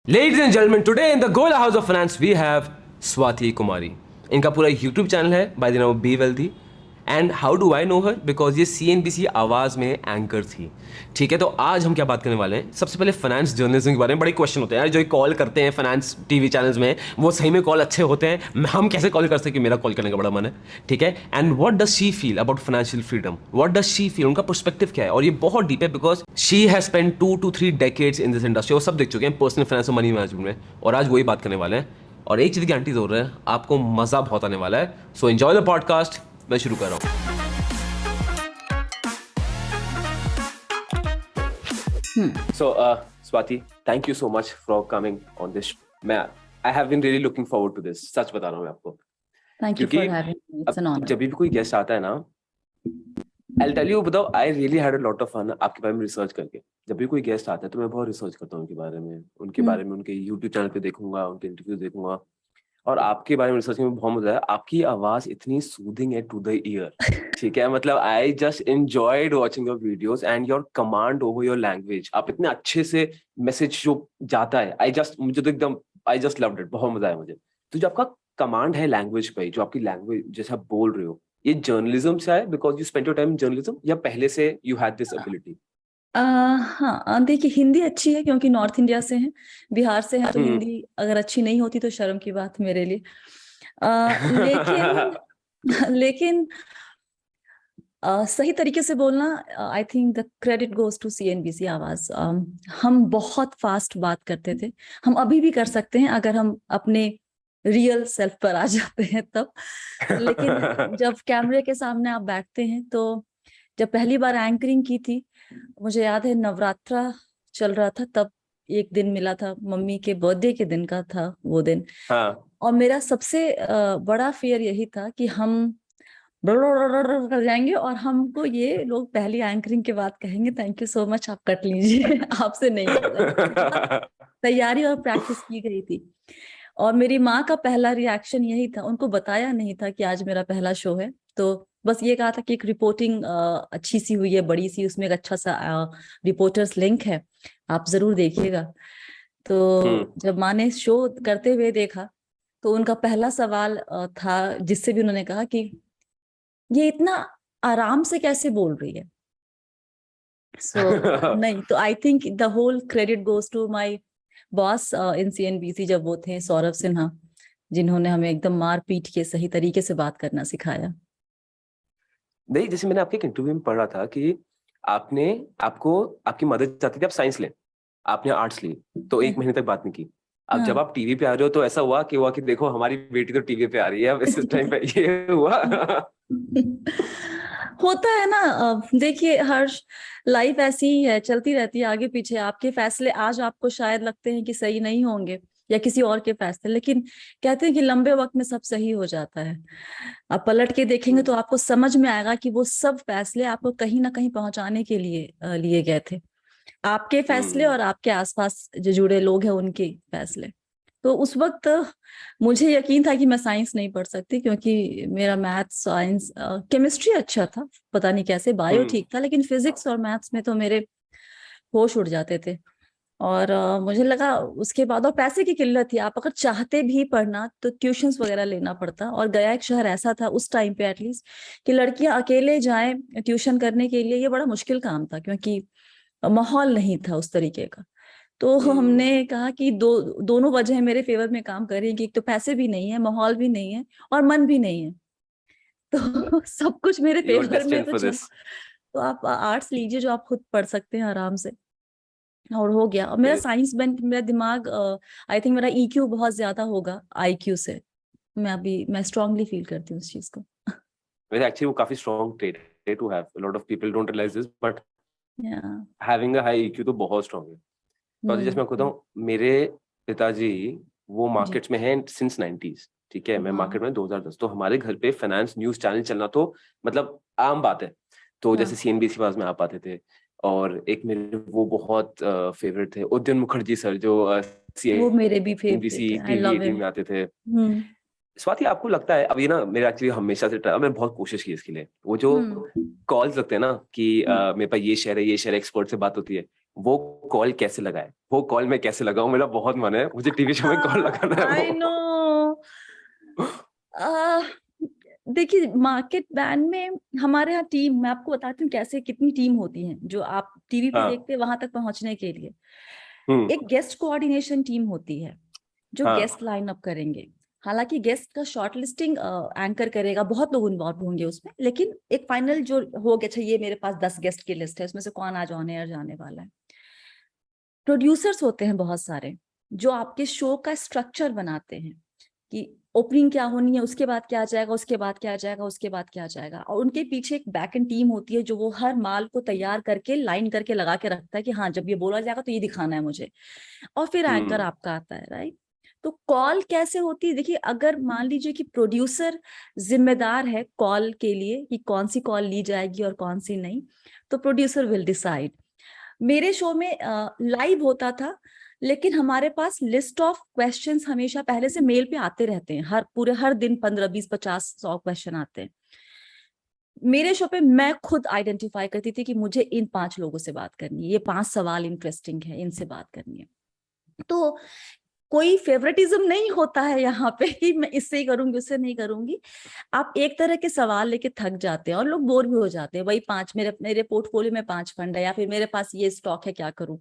Ladies and gentlemen, today in the Gola House of Finance we have Swati Kumari. इनका पूरा YouTube channel है by the name of Be Wealthy. And how do I know her? Because ये CNBC आवाज़ में anchor थी. ठीक है, तो आज हम क्या बात करने वाले हैं? सबसे पहले फाइनेंस जर्नलिज्म के बारे में बड़े क्वेश्चन होते हैं यार. जो कॉल करते हैं फाइनेंस टीवी चैनल्स में, वो सही में कॉल अच्छे होते हैं? हम कैसे कॉल कर सकते कि मेरा कॉल करने का बड़ा मन है? ठीक है. And what does she feel about financial freedom? What does she feel? उनका पर्सपेक्टिव क्या है? और ये बहुत डीप है because she has spend 2 to 3 decades in this industry. वो सब देख चुके हैं पर्सनल फाइनेंस और मनी मैनेजमेंट में, और आज वही बात करने वाले हैं. और एक चीज़ की गारंटी जरूर है, आपको मज़ा बहुत आने वाला है. So enjoy the podcast. मैं शुरू कर रहा हूँ. So, Swati, thank you so much for coming on this. I have been really looking forward to this. सच बता रहा हूँ मैं आपको. Thank you for having me. It's an honor. जब भी कोई गेस्ट आता है ना, I'll tell you, बताओ, I really had a lot of fun आपके बारे में रिसर्च करके. जब भी कोई गेस्ट आता है तो मैं बहुत रिसर्च करता हूँ उनके बारे में, उनके YouTube चैनल पे देखूंगा, उनके इंटरव्यू देखूंगा. और आपके बारे में रिसर्च में बहुत मजा आया. आपकी आवाज इतनी सूदिंग है टू द ईयर. ठीक है, मतलब I just enjoyed watching your videos and your command over your language. आप इतने अच्छे से मैसेज जो जाता है, मुझे तो एकदम आई जस्ट लव्ड इट. बहुत मजा आया मुझे. तो जो आपका कमांड है लैंग्वेज पे, जो आपकी लैंग्वेज जैसे आप बोल रहे हो, ये जर्नलिज्म से है because you spend your time in journalism, या पहले से यू हैड दिस एबिलिटी? हाँ, देखिए, हिंदी अच्छी है क्योंकि नॉर्थ इंडिया से हैं, बिहार से हैं, तो हिंदी अगर अच्छी नहीं होती तो शर्म की बात मेरे लिए. लेकिन सही तरीके से बोलना, I think the credit goes to CNBC Awaaz. हम बहुत फास्ट बात करते थे. हम अभी भी कर सकते हैं अगर हम अपने रियल सेल्फ पर आ जाते हैं तब. लेकिन जब कैमरे के सामने आप बैठते हैं, तो जब पहली बार एंकरिंग की थी, मुझे याद है नवरात्रा चल रहा था, तब एक दिन मिला था, मम्मी के बर्थडे के दिन का था वो दिन. हाँ. और मेरा सबसे बड़ा फियर यही था कि हम कर जाएंगे और हमको ये लोग पहली एंकरिंग के बाद कहेंगे थैंक यू सो मच, आप कट लीजिए. आपसे नहीं होगा. तैयारी और प्रैक्टिस की गई थी. और मेरी माँ का पहला रिएक्शन यही था. उनको बताया नहीं था कि आज मेरा पहला शो है, तो बस ये कहा था कि एक रिपोर्टिंग अच्छी सी हुई है, बड़ी सी, उसमें एक अच्छा सा रिपोर्टर्स लिंक है, आप जरूर देखिएगा. तो जब माँ ने शो करते हुए देखा, तो उनका पहला सवाल था, जिससे भी उन्होंने कहा कि ये इतना आराम से कैसे बोल रही है. नहीं, तो I think the whole credit goes to my boss in CNBC, जब वो थे सौरभ सिन्हा, जिन्होंने हमें एकदम मार पीट के सही तरीके से बात करना सिखाया. नहीं, जैसे मैंने आपके एक इंटरव्यू में पढ़ा था कि आपकी मदद चाहती थी आप साइंस लें, आपने आर्ट्स ली, तो 1 महीने तक बात नहीं की. अब जब आप टीवी पे आ रहे हो तो ऐसा हुआ कि देखो हमारी बेटी तो टीवी पे आ रही है, अब इस टाइम पे ये हुआ. होता है ना. देखिए, हर लाइफ ऐसी ही है, चलती रहती है आगे पीछे. आपके फैसले आज आपको शायद लगते हैं कि सही नहीं होंगे, या किसी और के फैसले, लेकिन कहते हैं कि लंबे वक्त में सब सही हो जाता है. आप पलट के देखेंगे तो आपको समझ में आएगा कि वो सब फैसले आपको कहीं ना कहीं पहुंचाने के लिए लिए गए थे. आपके फैसले और आपके आसपास जो जुड़े लोग हैं उनके फैसले. तो उस वक्त मुझे यकीन था कि मैं साइंस नहीं पढ़ सकती, क्योंकि मेरा मैथ्स, साइंस, केमिस्ट्री अच्छा था, पता नहीं कैसे, बायो ठीक था, लेकिन फिजिक्स और मैथ्स में तो मेरे होश उड़ जाते थे. और मुझे लगा उसके बाद, और पैसे की किल्लत थी, आप अगर चाहते भी पढ़ना तो ट्यूशंस वगैरह लेना पड़ता. और गया एक शहर ऐसा था उस टाइम पे एटलीस्ट, कि लड़कियां अकेले जाएं ट्यूशन करने के लिए, ये बड़ा मुश्किल काम था, क्योंकि माहौल नहीं था उस तरीके का. तो हमने कहा कि दोनों वजह मेरे फेवर में काम कर रही है, कि एक तो पैसे भी नहीं है, माहौल भी नहीं है, और मन भी नहीं है. तो सब कुछ मेरे फेवर में तो आप आर्ट्स लीजिए, जो आप खुद पढ़ सकते हैं आराम से. और हो गया. और मेरा साइंस बन, मेरा दिमाग, आई थिंक मेरा EQ बहुत ज्यादा होगा IQ से. मैं स्ट्रांगली फील करती हूँ उस चीज को. एक्चुअली वो काफी स्ट्रांग ट्रेट है to have. A lot of people don't realise this, but having a high EQ तो बहुत स्ट्रांग है. तो जैसे मैं बताऊं, मेरे पिताजी वो मार्केट्स में हैं सिंस 90s. ठीक है, मैं मार्केट में 2010. तो हमारे घर पे फाइनेंस न्यूज चैनल चलना तो मतलब आम बात है. तो जैसे CNBC पास में आप आते थे, और एक मेरे वो बहुत फेवरेट थे, उदयन मुखर्जी सर, जो वो मेरे भी फेवरेट CNBC है. I love TV him. में आते थे. स्वाति, आपको लगता है, अब ये ना मेरे एक्चुअली हमेशा से मैंने बहुत कोशिश की इसके लिए, वो जो कॉल्स लगते हैं ना कि मेरे पास ये शेयर है, एक्सपर्ट से बात होती है, वो कॉल कैसे लगाए, वो कॉल मैं कैसे लगाऊं, मेरा बहुत मन है, मुझे टीवी शो में कॉल लगाना है आई नो। देखिए मार्केट बैंड में हमारे यहाँ टीम, मैं आपको बताती हूँ कैसे, कितनी टीम होती है जो आप टीवी पे हाँ। देखते हैं वहां तक पहुंचने के लिए। हम्म। एक गेस्ट कोऑर्डिनेशन टीम होती है जो हाँ। गेस्ट लाइन अप करेंगे। हालांकि गेस्ट का शॉर्ट लिस्टिंग एंकर करेगा, बहुत लोग इन्वॉल्व होंगे उसमें, लेकिन एक फाइनल जो हो गया, अच्छा ये मेरे पास 10 गेस्ट की लिस्ट है, उसमें से कौन आज ऑन एयर जाने वाला है। प्रोड्यूसर्स होते हैं बहुत सारे जो आपके शो का स्ट्रक्चर बनाते हैं कि ओपनिंग क्या होनी है, उसके बाद क्या जाएगा, उसके बाद क्या जाएगा, उसके बाद क्या जाएगा। और उनके पीछे एक बैक एंड टीम होती है जो वो हर माल को तैयार करके लाइन करके लगा के रखता है कि हाँ जब ये बोला जाएगा तो ये दिखाना है मुझे। और फिर एंकर आपका आता है, राइट। तो कॉल कैसे होती है, देखिए अगर मान लीजिए कि प्रोड्यूसर जिम्मेदार है कॉल के लिए कि कौन सी कॉल ली जाएगी और कौन सी नहीं, तो प्रोड्यूसर विल डिसाइड। मेरे शो में लाइव होता था, लेकिन हमारे पास लिस्ट ऑफ क्वेश्चंस हमेशा पहले से मेल पे आते रहते हैं, हर दिन 15 20 50 100 क्वेश्चन आते हैं। मेरे शो पे मैं खुद आइडेंटिफाई करती थी कि मुझे इन 5 लोगों से बात करनी है, ये 5 सवाल इंटरेस्टिंग है, इनसे बात करनी है। तो कोई फेवरेटिज्म नहीं होता है यहाँ पे कि मैं इससे ही करूंगी उससे नहीं करूंगी। आप एक तरह के सवाल लेके थक जाते हैं और लोग बोर भी हो जाते हैं, वही 5, मेरे मेरे पोर्टफोलियो में 5 फंड है, या फिर मेरे पास ये स्टॉक है, क्या करूं।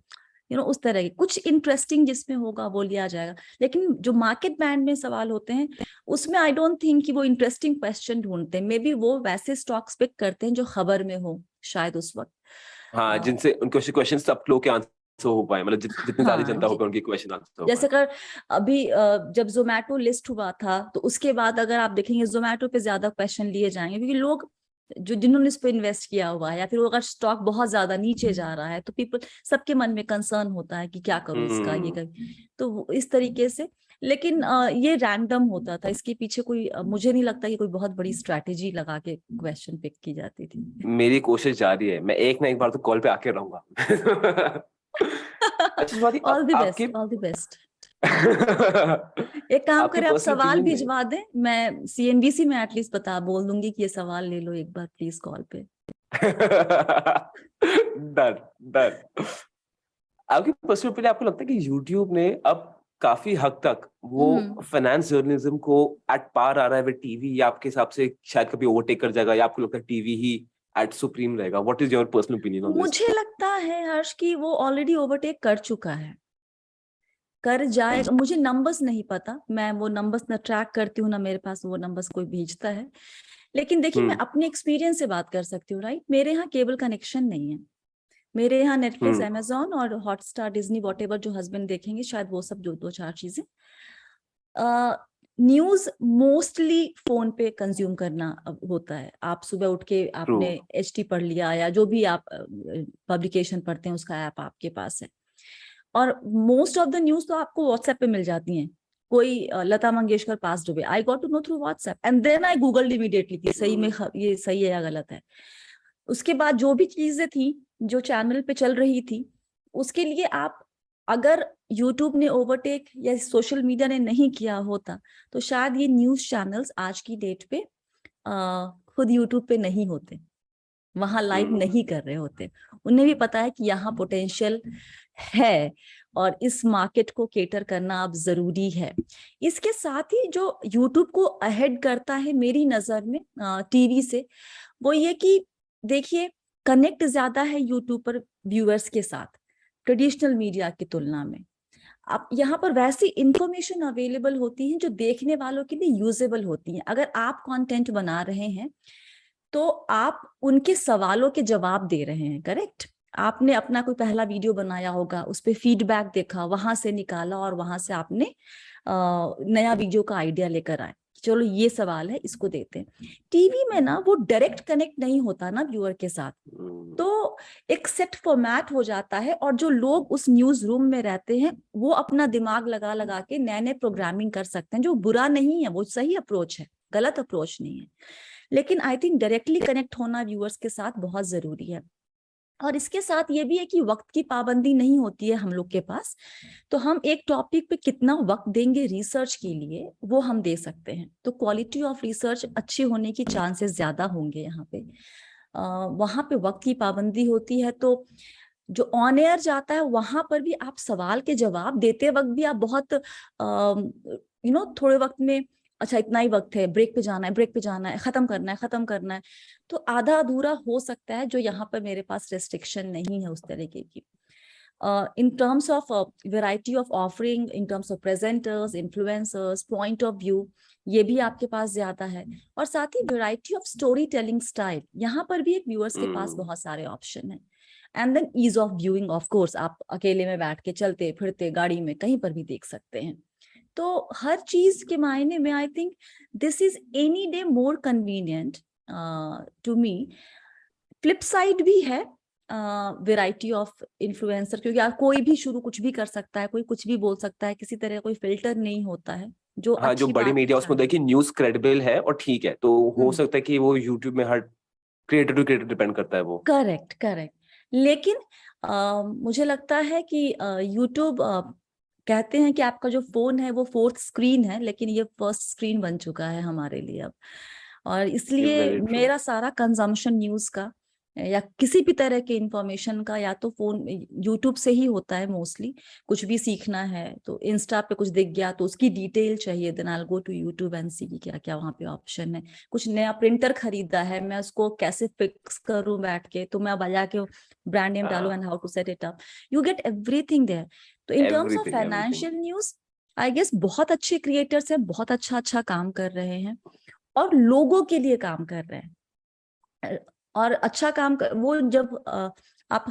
उस तरह के कुछ इंटरेस्टिंग जिसमें होगा वो लिया जाएगा। लेकिन जो मार्केट बैंड में सवाल होते हैं उसमें आई डोंट थिंक कि वो इंटरेस्टिंग क्वेश्चन ढूंढते हैं, मे बी वो वैसे स्टॉक्स पिक करते हैं जो खबर में हो शायद उस वक्त। हाँ, जिनसे उनके क्वेश्चन सब लोग के आंसर हो पाए, मतलब जितनी सारी हाँ जनता हो पाए उनके क्वेश्चन आंसर हो जैसे पाए। कर अभी जब जोमेटो लिस्ट हुआ था तो उसके बाद अगर आप देखेंगे जोमेटो पे ज्यादा क्वेश्चन लिए जाएंगे, क्योंकि लोग जो जिन्होंने इस पे इन्वेस्ट किया हुआ है, या फिर वो अगर स्टॉक बहुत ज्यादा नीचे जा रहा है तो पीपल, सबके मन में कंसर्न होता है कि क्या करूं इसका, ये कर। तो इस तरीके से। लेकिन ये रैंडम होता था, इसके पीछे कोई मुझे नहीं लगता कि कोई बहुत बड़ी स्ट्रैटेजी लगा के क्वेश्चन पिक की जाती थी। मेरी कोशिश जारी है, मैं एक ना एक बार तो कॉल पे आके रहूंगा। अच्छा स्वाति, ऑल द आपके बेस्ट, ऑल द बेस्ट। एक काम आपके करें, आप पर्सनल सवाल ओपिनियन में। भिजवा दें, मैं सीएनबीसी में एटलीस्ट बता बोल दूंगी कि ये सवाल ले लो एक बार प्लीज कॉल पे। Done done. आपके पर्सनल ओपिनियन, आपको लगता है कि यूट्यूब ने अब काफी हद तक वो हम्म फाइनेंस जर्नलिज्म को एट पार आ रहा है विद टीवी, या आपके हिसाब से शायद कभी ओवरटेक कर जाएगा, या आपको लगता है टीवी ही एट सुप्रीम रहेगा? What is your personal opinion on this? मुझे लगता है हर्ष कि वो ऑलरेडी ओवरटेक कर चुका है, कर जाएगा। मुझे नंबर्स नहीं पता, मैं वो नंबर्स ना ट्रैक करती हूँ ना मेरे पास वो नंबर्स कोई भेजता है। लेकिन देखिए मैं अपने एक्सपीरियंस से बात कर सकती हूँ, राइट। मेरे यहाँ केबल कनेक्शन नहीं है, मेरे यहाँ नेटफ्लिक्स, अमेजोन और हॉटस्टार, डिज्नी, वॉटेवर जो हस्बैंड देखेंगे शायद वो सब, जो 2 4 चीजें। न्यूज मोस्टली फोन पे कंज्यूम करना अब होता है। आप सुबह उठ के ट्रू। आपने एचटी पढ़ लिया, या जो भी आप पब्लिकेशन पढ़ते हैं उसका ऐप आपके पास है। और मोस्ट ऑफ द न्यूज तो आपको व्हाट्सएप पे मिल जाती हैं। कोई लता मंगेशकर पास डूबे, I got to know through WhatsApp and then I googled immediately कि सही में ये सही है या गलत है। उसके बाद जो भी चीजें थी जो चैनल पे चल रही थी, उसके लिए आप, अगर यूट्यूब ने ओवरटेक या सोशल मीडिया ने नहीं किया होता तो शायद ये न्यूज चैनल्स आज की डेट पे खुद यूट्यूब पे नहीं होते, वहां लाइव नहीं कर रहे होते। उन्हें भी पता है कि यहाँ पोटेंशियल है और इस मार्केट को केटर करना अब जरूरी है। इसके साथ ही जो यूट्यूब को अहेड करता है मेरी नजर में टीवी से, वो ये कि देखिए कनेक्ट ज्यादा है यूट्यूब पर व्यूअर्स के साथ ट्रेडिशनल मीडिया की तुलना में। आप यहाँ पर वैसी इंफॉर्मेशन अवेलेबल होती है जो देखने वालों के लिए यूजेबल होती है। अगर आप कंटेंट बना रहे हैं तो आप उनके सवालों के जवाब दे रहे हैं, करेक्ट। आपने अपना कोई पहला वीडियो बनाया होगा, उस पर फीडबैक देखा, वहां से निकाला और वहां से आपने नया वीडियो का आइडिया लेकर आए, चलो ये सवाल है इसको देते हैं। टीवी में ना वो डायरेक्ट कनेक्ट नहीं होता ना व्यूअर के साथ, तो एक सेट फॉर्मेट हो जाता है और जो लोग उस न्यूज रूम में रहते हैं वो अपना दिमाग लगा लगा के नए नए प्रोग्रामिंग कर सकते हैं, जो बुरा नहीं है, वो सही अप्रोच है, गलत अप्रोच नहीं है। लेकिन आई थिंक डायरेक्टली कनेक्ट होना व्यूअर्स के साथ बहुत जरूरी है। और इसके साथ ये भी है कि वक्त की पाबंदी नहीं होती है हम लोग के पास, तो हम एक टॉपिक पे कितना वक्त देंगे रिसर्च के लिए वो हम दे सकते हैं। तो क्वालिटी ऑफ रिसर्च अच्छी होने की चांसेस ज्यादा होंगे यहाँ पे। वहां पे वक्त की पाबंदी होती है तो जो ऑन एयर जाता है वहां पर भी आप सवाल के जवाब देते वक्त भी आप बहुत थोड़े वक्त में, अच्छा इतना ही वक्त है, ब्रेक पे जाना है, ब्रेक पे जाना है, खत्म करना है, खत्म करना है, तो आधा अधूरा हो सकता है, जो यहाँ पर मेरे पास रेस्ट्रिक्शन नहीं है उस तरीके की। in terms of variety of offering, in terms of presenters, influencers, point of view, ये भी आपके पास ज्यादा है। और साथ ही variety of story telling style, यहाँ पर भी एक व्यूअर्स के पास बहुत सारे ऑप्शन है। And then ease of viewing, of course आप अकेले में बैठ के चलते फिरते गाड़ी में कहीं पर भी देख सकते हैं। तो हर चीज के मायने में I think this is any day more convenient to me. Flip side भी है वैरायटी ऑफ इन्फ्लुएंसर, क्योंकि आप कोई भी शुरू कुछ भी कर सकता है, कोई कुछ भी बोल सकता है, किसी तरह कोई फिल्टर नहीं होता है, जो हाँ, जो अच्छी बड़ी बात मीडिया उसमें देखिए न्यूज क्रेडिबल है और ठीक है, तो हो सकता है कि वो यूट्यूब में हर क्रिएटर टू क्रिएटर डिपेंड करता है वो। Correct correct. लेकिन मुझे लगता है कि यूट्यूब कहते हैं कि आपका जो फोन है वो फोर्थ स्क्रीन है, लेकिन ये फर्स्ट स्क्रीन बन चुका है हमारे लिए अब। और इसलिए वेरी ट्रू। मेरा सारा कंजम्पशन न्यूज का या किसी भी तरह के इंफॉर्मेशन का या तो फोन यूट्यूब से ही होता है मोस्टली। कुछ भी सीखना है तो इंस्टा पे कुछ दिख गया तो उसकी डिटेल चाहिए, then I will go to YouTube and see कि क्या क्या वहाँ पे ऑप्शन है। कुछ नया प्रिंटर खरीदा है, मैं उसको कैसे फिक्स करूं बैठ के, तो मैं बजा के ब्रांड नेम डालू and how to set it up, you get everything there. तो in terms of everything everything. Financial news I guess बहुत अच्छे क्रिएटर्स हैं, बहुत अच्छा अच्छा काम कर रहे हैं और लोगों के लिए काम कर रहे हैं। और अच्छा काम कर, वो जब आप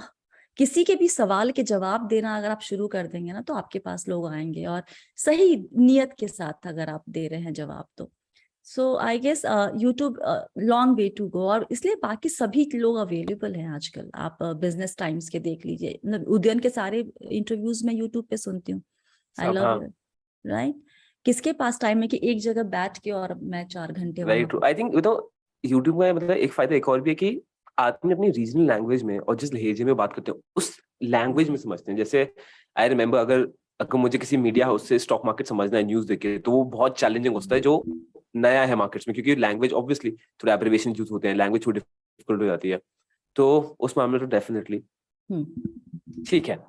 किसी के भी सवाल के जवाब देना अगर आप शुरू कर देंगे ना, तो आपके पास लोग आएंगे, और सही नियत के साथ अगर आप दे रहे हैं जवाब तो। So I guess YouTube long way to go, और इसलिए बाकी सभी लोग अवेलेबल हैं आजकल। आप बिजनेस टाइम्स के देख लीजिए, मतलब उदयन के सारे इंटरव्यूज में यूट्यूब पे सुनती हूँ। आई सब, लव हाँ, इट, राइट। किसके पास टाइम है कि एक जगह बैठ के और मैं 4 घंटे वेरी वहां ट्रू। पर। आई थिंक यूट्यूब का मतलब एक फायदा एक और भी है कि आदमी अपनी रीजनल लैंग्वेज में और जिस लहजे में बात करते हैं उस लैंग्वेज में समझते हैं। जैसे आई रिमेम्बर, अगर अगर मुझे किसी मीडिया हाउस से स्टॉक मार्केट समझना है न्यूज देखे, तो वो बहुत चैलेंजिंग होता है जो नया है मार्केट्स में, क्योंकि लैंग्वेज ऑब्वियसली थोड़े एब्रिविएशन यूज होते हैं, लैंग्वेज थोड़ी डिफिकल्ट हो जाती है, तो उस मामले में तो डेफिनेटली ठीक है।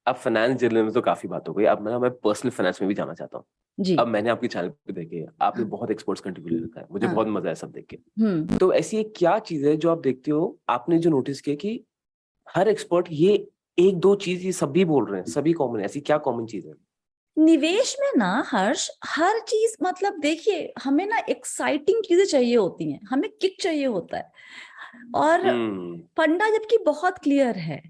अब फाइनेंस जर्नल में तो काफी बात हो गई, अब मैं पर्सनल फाइनेंस में भी जाना चाहता हूँ। जी। अब मैंने आपके चैनल पे देखे, आपने बहुत एक्सपर्ट्स कंट्रीब्यूट ले रखा है, मुझे हाँ। बहुत मजा है सब देख के। हम्म। तो ऐसी एक क्या चीज है जो आप देखते हो, आपने जो नोटिस किया कि हर एक्सपर्ट ये एक दो चीज ये सभी बोल रहे हैं, सभी कॉमन है, ऐसी क्या कॉमन चीज है? निवेश में ना हर्ष, हर चीज मतलब देखिए, हमें ना एक्साइटिंग चीजें चाहिए होती हैं, हमें किक चाहिए होता है। और फंडा जबकि बहुत क्लियर है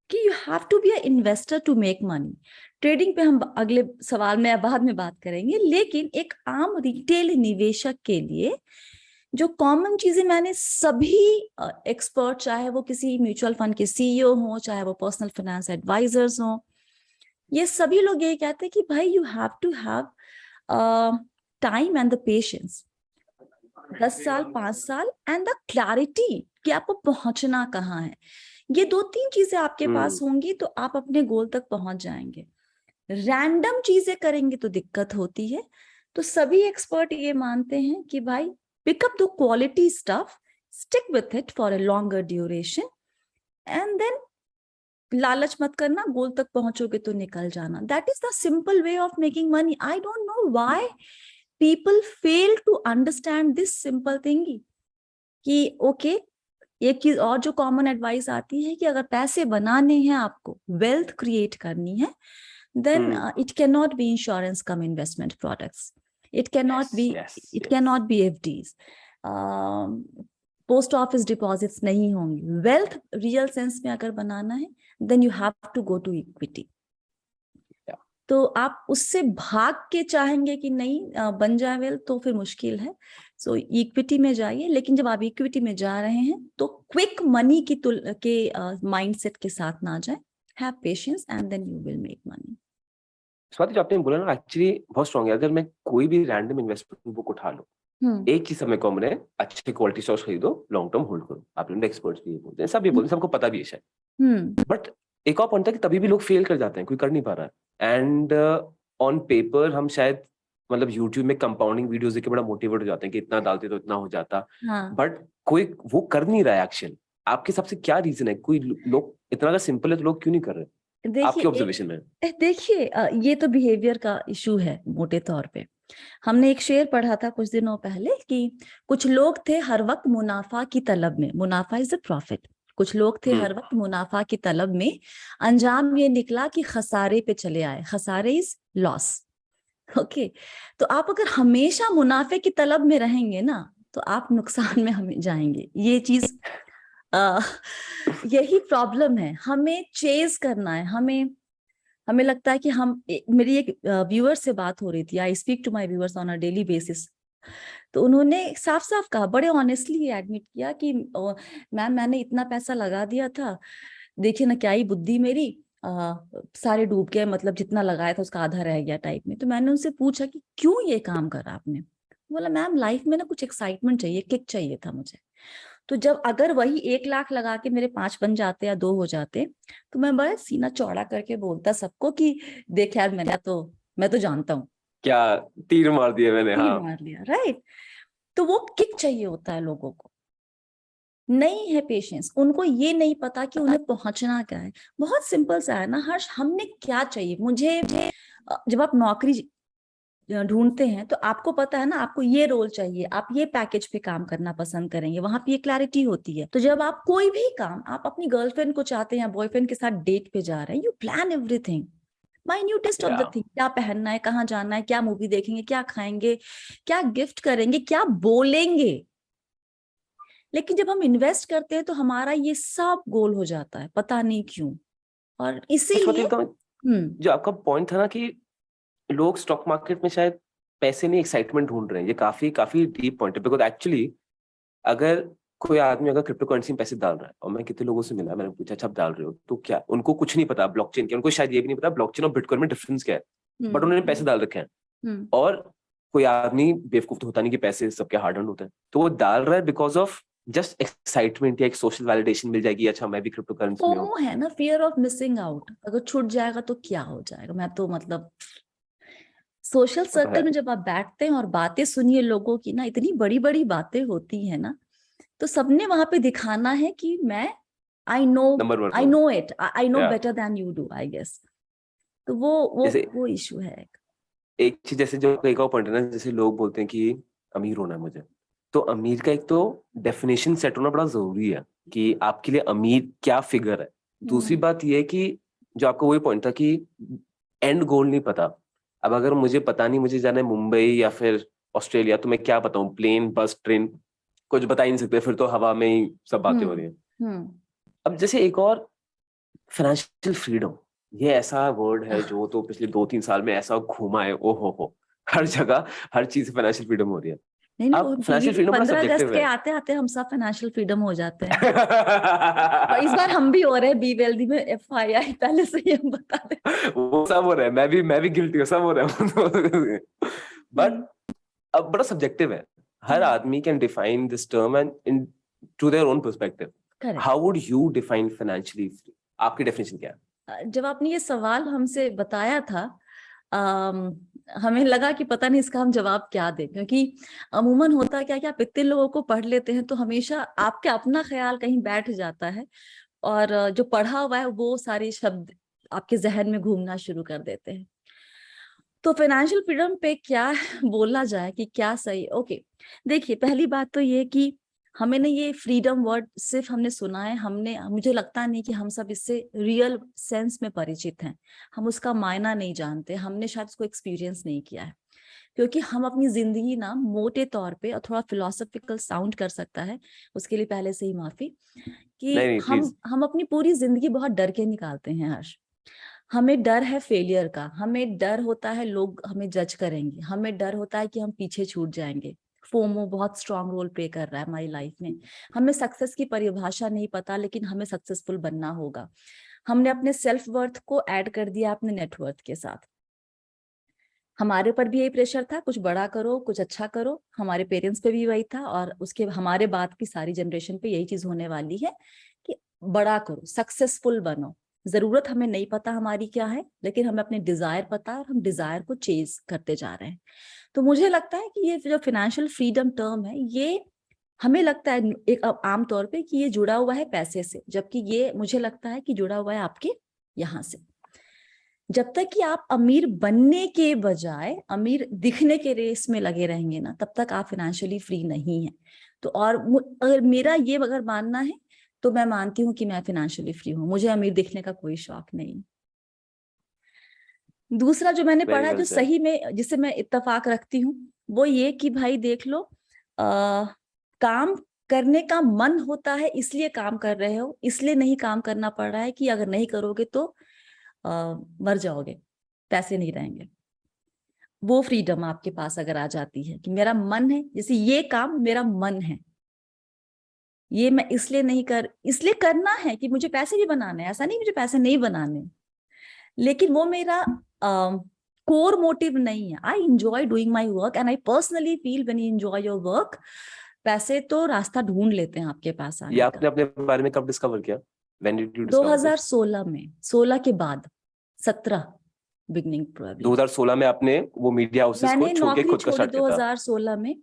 कि you have to be a investor to make money. Trading पे हम अगले सवाल में बाद में बात करेंगे, लेकिन एक आम रिटेल निवेशक के लिए जो कॉमन चीजें मैंने सभी एक्सपर्ट, चाहे वो किसी म्यूचुअल फंड के सीईओ हो, चाहे वो पर्सनल फाइनेंस एडवाइजर्स हो, ये सभी लोग यही कहते हैं कि भाई you have to have time and the patience, 10 साल 5 साल एंड द क्लैरिटी कि आपको पहुंचना कहाँ है। ये 2-3 चीजें आपके पास होंगी तो आप अपने गोल तक पहुंच जाएंगे। रैंडम चीजें करेंगे तो दिक्कत होती है। तो सभी एक्सपर्ट ये मानते हैं कि भाई pick up the quality stuff, stick with it for a longer duration, and then लालच मत करना, गोल तक पहुंचोगे तो निकल जाना। That is the simple way of making money. I don't know why people fail to understand this simple thing कि okay, एक चीज और जो कॉमन एडवाइस आती है कि अगर पैसे बनाने हैं, आपको वेल्थ क्रिएट करनी है, then it can not be insurance cum investment products, it can not be FDs, post office deposits नहीं होंगे। वेल्थ रियल सेंस में अगर बनाना है, then you have to go to equity. तो आप उससे भाग के चाहेंगे कि नहीं बन जाए वेल्थ, तो फिर मुश्किल है। सो इक्विटी में जाइए, लेकिन जब आप इक्विटी में जा रहे हैं तो क्विक मनी के माइंडसेट के साथ ना जाए। Have patience and then you will make money. Swati, जो आपने बोला ना एक्चुअली बहुत स्ट्रांग है। अगर मैं कोई भी रैंडम इन्वेस्टमेंट बुक उठा लूं, एक चीज समय कॉमन है, अच्छे क्वालिटी स्टॉक्स खरीदो, लॉन्ग टर्म होल्ड करो। आपने एक्सपर्ट्स भी ये बोलते हैं, सब ये बोलते हैं, सबको पता भी है शायद। बट एक और पॉइंट है कि तभी भी लोग फेल कर जाते हैं, कोई कर नहीं पा रहा है। एंड ऑन पेपर हम शायद मतलब यूट्यूब में कंपाउंडिंग वीडियोस देख के बड़ा मोटिवेट हो जाते हैं कि इतना डालते तो इतना हो जाता, हाँ। बट कोई वो कर नहीं रहा है एक्शन। आपके हिसाब से क्या रीजन है? कोई लोग इतना अगर सिंपल है तो लोग क्यों नहीं कर रहे आपके देखिए ऑब्जर्वेशन में? देखिए ये तो बिहेवियर का इशू है मोटे तौर पे। हमने एक शेर पढ़ा था कुछ दिनों पहले कि कुछ लोग थे हर वक्त मुनाफा की तलब में, मुनाफा इज अ प्रॉफिट। कुछ लोग थे हर वक्त मुनाफा की तलब में, अंजाम ये निकला कि खसारे पे चले आए, खसारे इज लॉस। ओके, तो आप अगर हमेशा मुनाफे की तलब में रहेंगे ना तो आप नुकसान में हमें जाएंगे। ये चीज यही प्रॉब्लम है, हमें चेज करना है, हमें लगता है कि मेरी एक व्यूअर से बात हो रही थी, I speak to my viewers on a daily basis. तो उन्होंने साफ साफ कहा, बड़े ऑनेस्टली एडमिट किया कि मैम मैंने इतना पैसा लगा दिया था, देखिए ना क्या ही बुद्धि मेरी, सारे डूब गए, मतलब जितना लगाया था उसका आधा रह गया टाइप में। तो मैंने उनसे पूछा कि क्यों ये काम करा आपने? बोला मैम लाइफ में ना कुछ एक्साइटमेंट चाहिए, किक चाहिए था मुझे। तो जब अगर वही 1 लाख लगा के मेरे 5 बन जाते या 2 हो जाते, तो मैं बड़ा सीना चौड़ा करके बोलता सबको कि देख यार मैं तो जानता हूँ, क्या तीर मार दिया मैंने, तीर हाँ। मार लिया, राइट। तो वो किक चाहिए होता है लोगों को, नहीं है पेशेंस, उनको ये नहीं पता कि उन्हें पहुंचना क्या है। बहुत सिंपल सा है ना हर्ष, हमने क्या चाहिए मुझे, जब आप नौकरी ढूंढते हैं तो आपको पता है ना आपको ये रोल चाहिए, आप ये पैकेज पे काम करना पसंद करेंगे, वहां पे ये क्लैरिटी होती है। तो जब आप कोई भी काम, आप अपनी गर्लफ्रेंड को चाहते हैं या बॉयफ्रेंड के साथ डेट पे जा रहे हैं, you plan everything, minutest of the thing, क्या पहनना है, कहाँ जाना है, क्या मूवी देखेंगे, क्या खाएंगे, क्या गिफ्ट करेंगे, क्या बोलेंगे। लेकिन जब हम इन्वेस्ट करते हैं तो हमारा ये सब गोल हो जाता है, पता नहीं क्यों। और इसीलिए जो आपका पॉइंट था ना कि लोग स्टॉक मार्केट में शायद पैसे नहीं एक्साइटमेंट ढूंढ रहे हैं, ये काफी काफी डीप पॉइंट है। बिकॉज एक्चुअली अगर कोई आदमी अगर क्रिप्टो करेंसी में पैसे डाल रहा है, और मैं कितने लोगों से मिला, मैंने पूछा अच्छा आप डाल रहे हो तो क्या, उनको कुछ नहीं पता ब्लॉकचेन क्या, उनको शायद ये भी नहीं पता ब्लॉकचेन और बिटकॉइन में डिफरेंस क्या है, बट उन्होंने पैसे डाल रखे हैं। और कोई आदमी बेवकूफ तो होता नहीं कि पैसे सबके हार्ड अर्न होते हैं, तो वो डाल रहा है बिकॉज ऑफ जस्ट एक्साइटमेंट या एक सोशल वैलिडेशन मिल जाएगी, अच्छा मैं भी क्रिप्टो करेंसी में हूँ। फोमो है ना, फियर ऑफ मिसिंग आउट, अगर छूट जाएगा तो क्या हो जाएगा। मैं तो मतलब सोशल वो तो सर्कल है। में जब आप बैठते हैं और बातें सुनिए लोगों की ना, इतनी बड़ी बड़ी बातें होती है ना, तो सबने वहां पे दिखाना है कि मैं आई नो, नंबर वन आई हूँ। Know it, I know yeah better than you do, I guess. तो जैसे वो इशू है। एक चीज, जैसे जो कई का पॉइंट है ना, जैसे लोग बोलते हैं कि अमीर होना है मुझे, तो अमीर का एक तो डेफिनेशन सेट होना बड़ा जरूरी है कि आपके लिए अमीर क्या फिगर है। दूसरी बात ये है कि जो आपका वही पॉइंट था कि एंड गोल नहीं पता। अब अगर मुझे पता नहीं मुझे जाना है मुंबई या फिर ऑस्ट्रेलिया, तो मैं क्या बताऊं, प्लेन बस ट्रेन कुछ बता ही नहीं सकते, फिर तो हवा में ही सब बातें हो रही हैं। हम्म अब जैसे एक और, फाइनेंशियल फ्रीडम, ये ऐसा वर्ड है जो तो पिछले 2-3 साल में ऐसा घूमा है, ओ हो, हर जगह हर चीज से फाइनेंशियल फ्रीडम हो रही है। नहीं नहीं, वो अब टीवी फाइनेंशियल पे फ्रीडम बड़ा 15 अगस्त सब्जेक्टिव के है। आते आते हम सब फाइनेंशियल फ्रीडम हो जाते हैं। और इस बार हम भी हो रहे हैं, बी वेल्दी में FYI पहले से ही हम बता दें। वो सब हो रहा है, मैं भी गिल्टी हूँ, सब हो रहा है। बट अब बड़ा सब्जेक्टिव है, हर आदमी can define this term and into their own perspective. Correct. How would you define financially free? आपकी डेफिनेशन क्या है? जब आपने ये सवाल हमसे बताया था, हमें लगा कि पता नहीं इसका हम जवाब क्या दें, क्योंकि अमूमन होता क्या कि आप इतने लोगों को पढ़ लेते हैं तो हमेशा आपके अपना ख्याल कहीं बैठ जाता है, और जो पढ़ा हुआ है वो सारे शब्द आपके जहन में घूमना शुरू कर देते हैं। तो फाइनेंशियल फ्रीडम पे क्या बोला जाए कि क्या सही। ओके, देखिए पहली बात तो ये कि हमें ना ये फ्रीडम वर्ड सिर्फ हमने सुना है, मुझे लगता नहीं कि हम सब इससे रियल सेंस में परिचित हैं, हम उसका मायना नहीं जानते, हमने शायद उसको एक्सपीरियंस नहीं किया है। क्योंकि हम अपनी जिंदगी ना मोटे तौर पे, और थोड़ा फिलोसफिकल साउंड कर सकता है, उसके लिए पहले से ही माफी, नहीं कि नहीं प्लीज। हम अपनी पूरी जिंदगी बहुत डर के निकालते हैं हर्ष। हमें डर है फेलियर का, हमें डर होता है लोग हमें जज करेंगे, हमें डर होता है कि हम पीछे छूट जाएंगे। फोमो बहुत स्ट्रांग रोल प्ले कर रहा है हमारी लाइफ में। हमें सक्सेस की परिभाषा नहीं पता, लेकिन हमें सक्सेसफुल बनना होगा। हमने अपने सेल्फ वर्थ को ऐड कर दिया अपने नेटवर्थ के साथ। हमारे ऊपर भी यही प्रेशर था, कुछ बड़ा करो, कुछ अच्छा करो, हमारे पेरेंट्स पे भी वही था, और उसके हमारे बाद की सारी जनरेशन पे यही चीज होने वाली है कि बड़ा करो, सक्सेसफुल बनो। जरूरत हमें नहीं पता हमारी क्या है, लेकिन हमें अपने डिजायर पता है और हम डिजायर को चेज करते जा रहे हैं। तो मुझे लगता है कि ये जो फाइनेंशियल फ्रीडम टर्म है, ये हमें लगता है एक आम तौर पे कि ये जुड़ा हुआ है पैसे से, जबकि ये मुझे लगता है कि जुड़ा हुआ है आपके यहाँ से। जब तक कि आप अमीर बनने के बजाय अमीर दिखने के रेस में लगे रहेंगे ना, तब तक आप फाइनेंशियली फ्री नहीं है। तो और अगर मेरा ये अगर मानना है तो मैं मानती हूँ कि मैं फाइनेंशियली फ्री हूँ, मुझे अमीर दिखने का कोई शौक नहीं। दूसरा जो मैंने वेरी पढ़ा, वेल जो सेड। सही में जिससे मैं इत्तेफाक रखती हूँ, वो ये कि भाई देख लो, काम करने का मन होता है इसलिए काम कर रहे हो, इसलिए नहीं काम करना पड़ रहा है कि अगर नहीं करोगे तो मर जाओगे, पैसे नहीं रहेंगे। वो फ्रीडम आपके पास अगर आ जाती है कि मेरा मन है, जैसे ये काम मेरा मन है, ये मैं इसलिए करना है कि मुझे पैसे भी बनाने हैं, ऐसा नहीं मुझे पैसे नहीं बनाने, लेकिन वो मेरा कोर मोटिव नहीं है। I enjoy doing my work and I personally feel when you enjoy your work, पैसे तो रास्ता ढूंढ लेते हैं आपके पास ये आने का। आपने अपने बारे में कब डिस्कवर किया? When did you discover this? 2016 में, 16 के बाद, 17 बिगनिंग प्रोबेबली। 2016 में आपने वो मीडिया हाउसेस को मैंने छोड़ के नौकरी खुद का छोड़ी स्टार्ट किया था? 2016 में,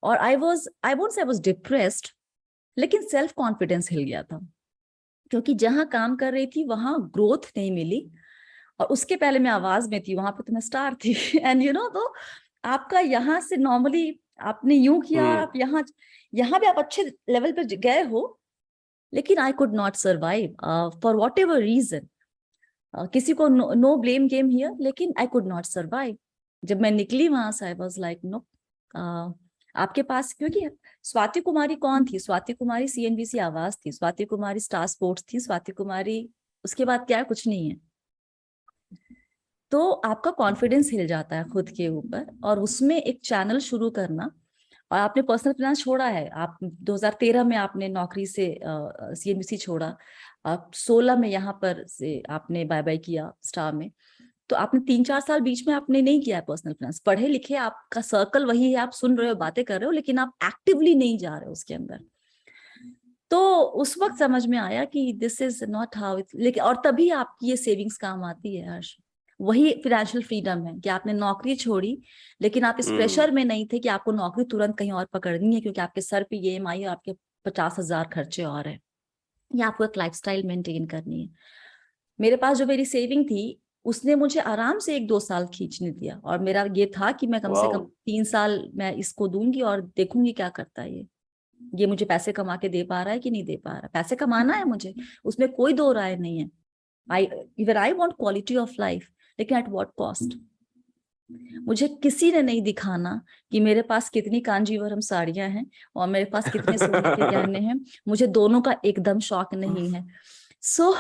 और I won't say I was depressed, लेकिन सेल्फ कॉन्फिडेंस हिल गया था, क्योंकि जहां काम कर रही थी वहां ग्रोथ नहीं मिली, और उसके पहले मैं आवाज में थी, वहां पे तो मैं स्टार थी एंड तो आपका यहाँ से नॉर्मली आपने यूं किया, आप यहाँ भी आप अच्छे लेवल पर गए हो, लेकिन I could not survive for whatever reason. किसी को नो ब्लेम गेम हियर, लेकिन आई कुड नॉट सर्वाइव। जब मैं निकली वहां से आई वाज लाइक नो, आपके पास, क्योंकि स्वाति कुमारी कौन थी? स्वाति कुमारी सीएनबीसी आवाज थी, स्वाति कुमारी स्टार स्पोर्ट्स थी, स्वाति कुमारी उसके बाद क्या है? कुछ नहीं है। तो आपका कॉन्फिडेंस हिल जाता है खुद के ऊपर, और उसमें एक चैनल शुरू करना। और आपने पर्सनल फाइनेंस छोड़ा है, आप 2013 में आपने नौकरी से सीएनबीसी छोड़ा, आप 16 में यहाँ पर से आपने बाय बाय किया स्टार में, तो आपने 3-4 साल बीच में आपने नहीं किया है पर्सनल फाइनेंस। पढ़े लिखे, आपका सर्कल वही है, आप सुन रहे हो, बातें कर रहे हो, लेकिन आप एक्टिवली नहीं जा रहे हो उसके अंदर। तो उस वक्त समझ में आया कि this is not how it, लेकिन और तभी आपकी ये सेविंग्स काम आती है हर्ष। वही फाइनेंशियल फ्रीडम है कि आपने नौकरी छोड़ी, लेकिन आप इस प्रेशर में नहीं थे कि आपको नौकरी तुरंत कहीं और पकड़नी है, क्योंकि आपके सर पे ईएमआई और आपके 50,000 खर्चे और है, या आपको एक लाइफस्टाइल मेंटेन करनी है। मेरे पास जो मेरी सेविंग थी उसने मुझे आराम से 1-2 साल खींचने दिया, और मेरा ये था कि मैं कम से कम 3 साल मैं इसको दूंगी और देखूंगी क्या करता है ये मुझे पैसे कमा के दे पा रहा है कि नहीं दे पा रहा। पैसे कमाना है मुझे, उसमें कोई दो राय नहीं है। I want quality of life, लेकिन एट व्हाट कॉस्ट? मुझे किसी ने नहीं दिखाना कि मेरे पास कितनी कांजीवरम साड़ियां हैं और मेरे पास कितने सोने के गहने हैं, मुझे दोनों का एकदम शौक नहीं है। सो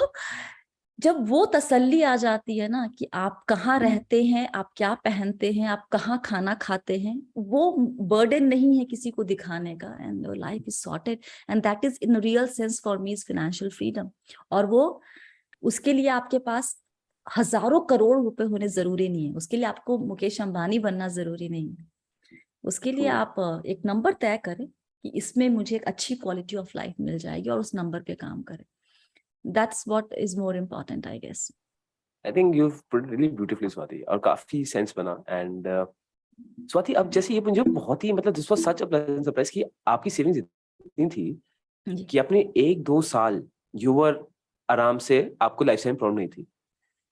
जब वो तसल्ली आ जाती है ना कि आप कहाँ रहते हैं, आप क्या पहनते हैं, आप कहाँ खाना खाते हैं, वो बर्डन नहीं है किसी को दिखाने का, and your life is sorted, and that is in real sense for me is financial freedom. और वो उसके लिए आपके पास हजारों करोड़ रुपए होने जरूरी नहीं है, उसके लिए आपको मुकेश अंबानी बनना जरूरी नहीं है। उसके लिए आप एक नंबर तय करें कि इसमें मुझे एक अच्छी क्वालिटी ऑफ लाइफ मिल जाएगी, और उस नंबर पे काम करें। That's what is more important, I guess. I think you've put it really beautifully, Swati, और काफी सेंस बना। एंड स्वाति, अब जैसे ये मुझे बहुत ही मतलब this was such a pleasant surprise कि आपकी सेविंग्स इतनी थी कि अपने 1-2 साल यूवर आराम से, आपको लाइफ टाइम प्रॉब्लम नहीं थी।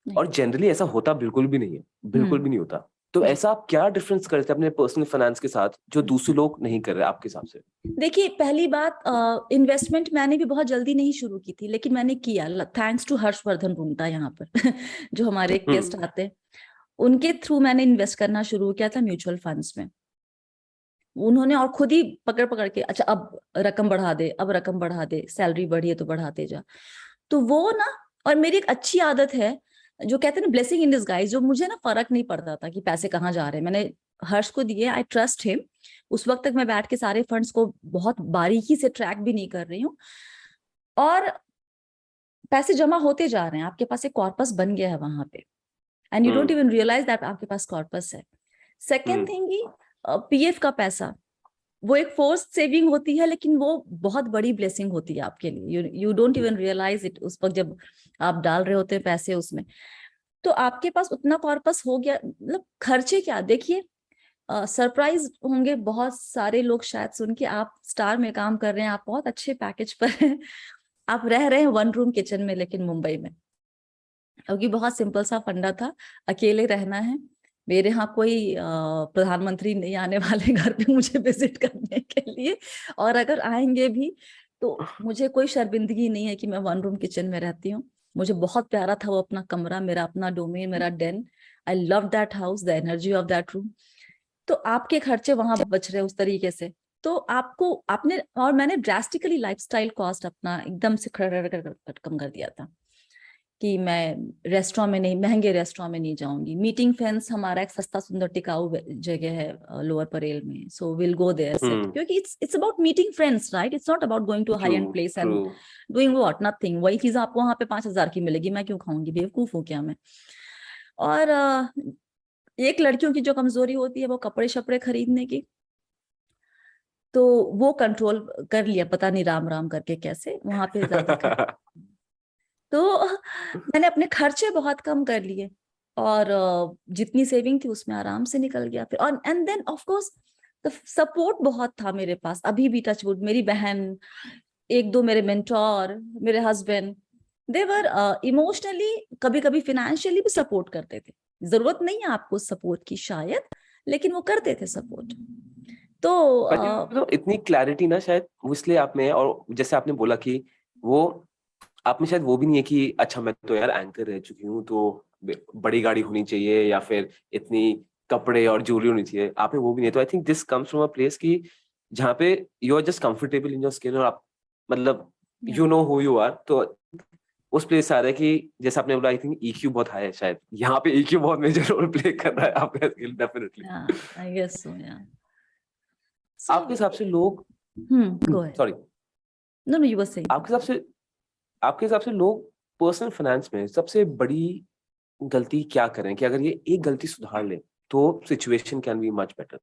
और जनरली ऐसा होता बिल्कुल भी नहीं है, बिल्कुल भी नहीं होता। तो ऐसा आप क्या डिफरेंस करते हैं अपने पर्सनल फाइनेंस के साथ जो दूसरे लोग नहीं कर रहे आपके हिसाब से? देखिए, पहली बात, इन्वेस्टमेंट मैंने भी बहुत जल्दी नहीं शुरू की थी, लेकिन मैंने किया, थैंक्स टू हर्षवर्धन रूंगटा यहाँ पर जो हमारे गेस्ट आते हैं, उनके थ्रू मैंने इन्वेस्ट करना शुरू किया था म्यूचुअल फंड्स में। उन्होंने और खुद ही पकड़ पकड़ के, अच्छा अब रकम बढ़ा दे, अब रकम बढ़ा दे, सैलरी बढ़ी है तो बढ़ाते जा। तो वो ना, और मेरी एक अच्छी आदत है जो कहते हैं ना ब्लेसिंग इन डिस्गाइज, जो मुझे ना फर्क नहीं पड़ता था कि पैसे कहाँ जा रहे हैं, मैंने हर्ष को दिए, आई ट्रस्ट हिम। उस वक्त तक मैं बैठ के सारे फंड्स को बहुत बारीकी से ट्रैक भी नहीं कर रही हूँ, और पैसे जमा होते जा रहे हैं, आपके पास एक कॉर्पस बन गया है वहां पे, and you don't even realise that आपके पास कॉर्पस है। सेकेंड थिंग, पीएफ का पैसा, वो एक फोर्स्ड सेविंग होती है, लेकिन वो बहुत बड़ी ब्लेसिंग होती है आपके लिए, you don't even realise it उस वक्त जब आप डाल रहे होते हैं पैसे उसमें। तो आपके पास उतना कॉर्पस हो गया, मतलब खर्चे क्या, देखिए सरप्राइज होंगे बहुत सारे लोग शायद सुन के, आप स्टार में काम कर रहे हैं, आप बहुत अच्छे पैकेज पर हैं, आप रह रहे हैं 1 रूम किचन में, लेकिन मुंबई में, क्योंकि बहुत सिंपल सा फंडा था, अकेले रहना है। मेरे यहाँ कोई प्रधानमंत्री नहीं आने वाले घर पे मुझे विजिट करने के लिए, और अगर आएंगे भी तो मुझे कोई शर्मिंदगी नहीं है कि मैं 1 रूम किचन में रहती हूँ। मुझे बहुत प्यारा था वो अपना कमरा, मेरा अपना डोमेन, मेरा den. I love that house, the energy of that room. तो आपके खर्चे वहां बच रहे उस तरीके से, तो आपको आपने, और मैंने ड्रास्टिकली लाइफस्टाइल कॉस्ट अपना एकदम से कम कर दिया था कि मैं रेस्टोरेंट में नहीं, महंगे रेस्टोरेंट में नहीं जाऊंगी। मीटिंग फेंस हमारा एक सस्ता सुंदर टिकाऊ जगह है लोअर परेल में, so will go there sit, क्योंकि it's about meeting friends, right? It's not about going to high end place and doing what, nothing. वही चीज आपको वहां पे 5,000 की मिलेगी, मैं क्यों खाऊंगी, बेवकूफ हूँ क्या मैं? और एक लड़कियों की जो कमजोरी होती है वो कपड़े शपड़े खरीदने की, तो वो कंट्रोल कर लिया, पता नहीं राम राम करके कैसे वहां पे ज्यादा तो मैंने अपने खर्चे बहुत कम कर लिए, और जितनी सेविंग थी उसमें आराम से निकल गया फिर। और and then of course support बहुत था मेरे पास, अभी भी टचवुड, मेरी बहन, 1-2 मेरे मेंटोर, मेरे हस्बैंड, दे वर इमोशनली, कभी कभी फाइनेंशियली भी सपोर्ट करते थे। जरूरत नहीं है आपको सपोर्ट की शायद, लेकिन वो करते थे सपोर्ट। तो तो इतनी क्लैरिटी ना शायद वो इसलिए आप में है, और जैसे आपने बोला कि वो आप में शायद वो भी नहीं है कि अच्छा मैं तो यार एंकर रह चुकी हूँ तो बड़ी गाड़ी होनी चाहिए या फिर इतनी कपड़े और ज्वेलरी होनी चाहिए, आप में वो भी नहीं है। तो I think this comes from a place की जहाँ पे you are just comfortable in your skin, और आप मतलब you know who you are. तो उस प्लेस से आ रहा है कि जैसे आपने बोला, आई थिंक ईक्यू बहुत हाई है, शायद यहाँ पे ईक्यू बहुत मेजर रोल प्ले कर रहा है आपका skill, definitely. I guess so, या आपके हिसाब से लोग, go ahead. Sorry, no no, you were saying. आपके हिसाब से लोग पर्सनल फाइनेंस में सबसे बड़ी गलती क्या करें कि अगर ये एक गलती सुधार ले तो situation can be much better?